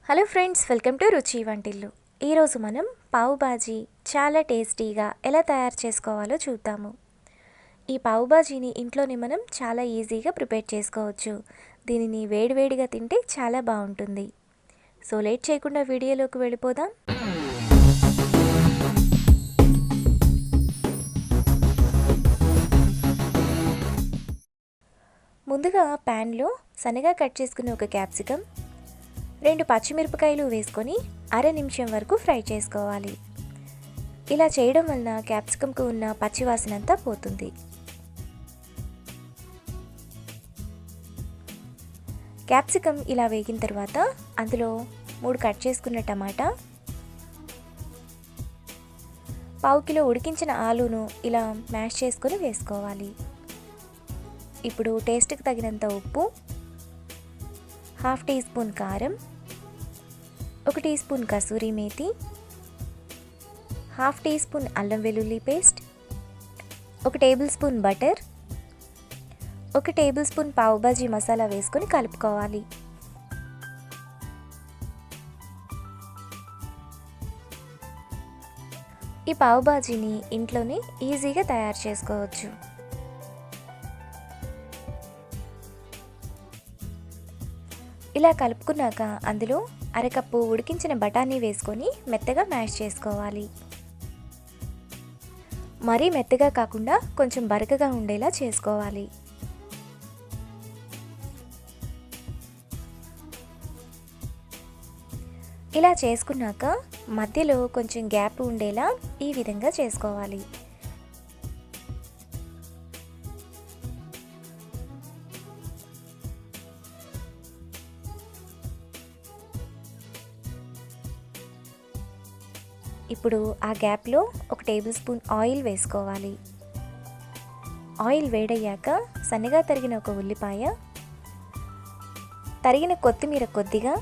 Hello friends, welcome to రుచి వంటిల్లు. ఈరోజు మనం పావ్ బాజీ చాలా టేస్టీగా ఎలా తయారు చేసుకోవాలో చూద్దాము. ఈ పావ్ బాజీని ఇంట్లోనే మనం చాలా ఈజీగా ప్రిపేర్ చేసుకోవచ్చు. దీనిని వేడివేడిగా తింటే చాలా బాగుంటుంది. సో లేట్ చేయకుండా వీడియోలోకి వెళ్ళిపోదాం. ముందుగా ప్యాన్లో సన్నగా కట్ చేసుకున్న ఒక క్యాప్సికమ్, 2 పచ్చిమిరపకాయలు వేసుకొని అర నిమిషం వరకు ఫ్రై చేసుకోవాలి. ఇలా చేయడం వలన క్యాప్సికమ్కు ఉన్న పచ్చివాసన అంతా పోతుంది. క్యాప్సికమ్ ఇలా వేగిన తర్వాత అందులో 3 కట్ చేసుకున్న టమాటా, పావు కిలో ఉడికించిన ఆలూను ఇలా మ్యాష్ చేసుకొని వేసుకోవాలి. ఇప్పుడు టేస్ట్కి తగినంత ఉప్పు, 1/2 టీ స్పూన్ కారం, 1 teaspoon kasuri methi, 1/2 teaspoon అల్లం వెల్లుల్లి paste, 1 tablespoon butter, 1 tablespoon pav bhaji masala వేసుకొని కలుపుకోవాలి. ఈ పావ్ బాజీని ఇంట్లోనే ఈజీగా తయారు చేసుకోవచ్చు. ఇలా కలుపుకున్నాక అందులో అరకప్పు ఉడికించిన బఠానీ వేసుకొని మెత్తగా మ్యాష్ చేసుకోవాలి. మరీ మెత్తగా కాకుండా కొంచెం బరకగా ఉండేలా చేసుకోవాలి. ఇలా చేసుకున్నాక మధ్యలో కొంచెం గ్యాప్ ఉండేలా ఈ విధంగా చేసుకోవాలి. ఇప్పుడు ఆ గ్యాప్లో 1 టేబుల్ స్పూన్ ఆయిల్ వేసుకోవాలి. ఆయిల్ వేడయ్యాక సన్నగా తరిగిన 1 ఉల్లిపాయ, తరిగిన కొత్తిమీర కొద్దిగా,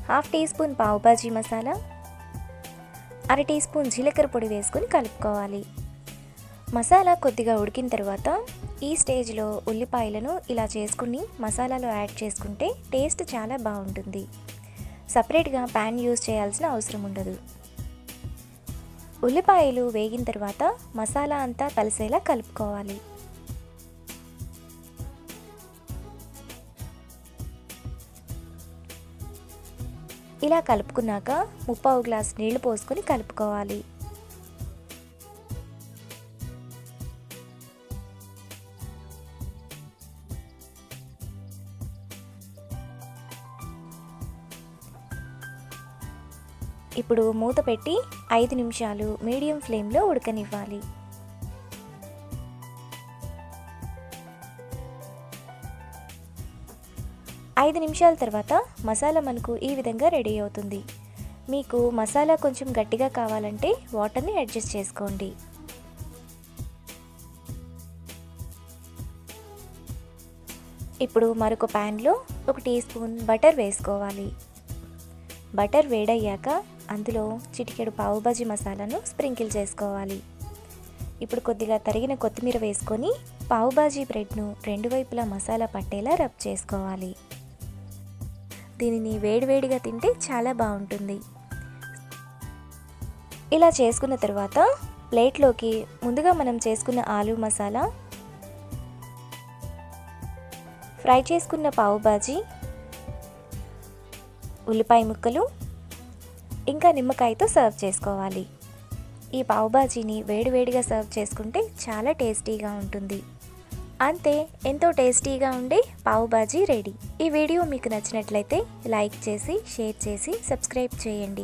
1/2 టీ స్పూన్ పావ్ బాజీ మసాలా, అర టీ స్పూన్ జీలకర్ర పొడి వేసుకొని కలుపుకోవాలి. మసాలా కొద్దిగా ఉడికిన తర్వాత ఈ స్టేజ్లో ఉల్లిపాయలను ఇలా చేసుకుని మసాలాలో యాడ్ చేసుకుంటే టేస్ట్ చాలా బాగుంటుంది. సపరేట్గా ప్యాన్ యూజ్ చేయాల్సిన అవసరం ఉండదు. ఉల్లిపాయలు వేగిన తర్వాత మసాలా అంతా కలిసేలా కలుపుకోవాలి. ఇలా కలుపుకున్నాక 3/4 గ్లాస్ నీళ్లు పోసుకొని కలుపుకోవాలి. ఇప్పుడు మూత పెట్టి 5 నిమిషాలు మీడియం ఫ్లేమ్లో ఉడకనివ్వాలి. ఐదు నిమిషాల తర్వాత మసాలా మనకు ఈ విధంగా రెడీ అవుతుంది. మీకు మసాలా కొంచెం గట్టిగా కావాలంటే వాటర్ని అడ్జస్ట్ చేసుకోండి. ఇప్పుడు మరొక ప్యాన్లో 1 టీ స్పూన్ బటర్ వేసుకోవాలి. బటర్ వేడయ్యాక అందులో చిటికెడు పావు బాజీ మసాలాను స్ప్రింకిల్ చేసుకోవాలి. ఇప్పుడు కొద్దిగా తరిగిన కొత్తిమీర వేసుకొని పావు బాజీ బ్రెడ్ను 2 వైపులా మసాలా పట్టేలా రబ్ చేసుకోవాలి. దీనిని వేడివేడిగా తింటే చాలా బాగుంటుంది. ఇలా చేసుకున్న తర్వాత ప్లేట్లోకి ముందుగా మనం చేసుకున్న ఆలూ మసాలా, ఫ్రై చేసుకున్న పావు బాజీ, ఉల్లిపాయ ముక్కలు ఇంకా నిమ్మకాయతో సర్వ్ చేసుకోవాలి. ఈ పావ్ బాజీని వేడివేడిగా సర్వ్ చేసుకుంటే చాలా టేస్టీగా ఉంటుంది. అంతే, ఎంతో టేస్టీగా ఉండే పావ్ బాజీ రెడీ. ఈ వీడియో మీకు నచ్చినట్లయితే లైక్ చేసి, షేర్ చేసి, సబ్స్క్రైబ్ చేయండి.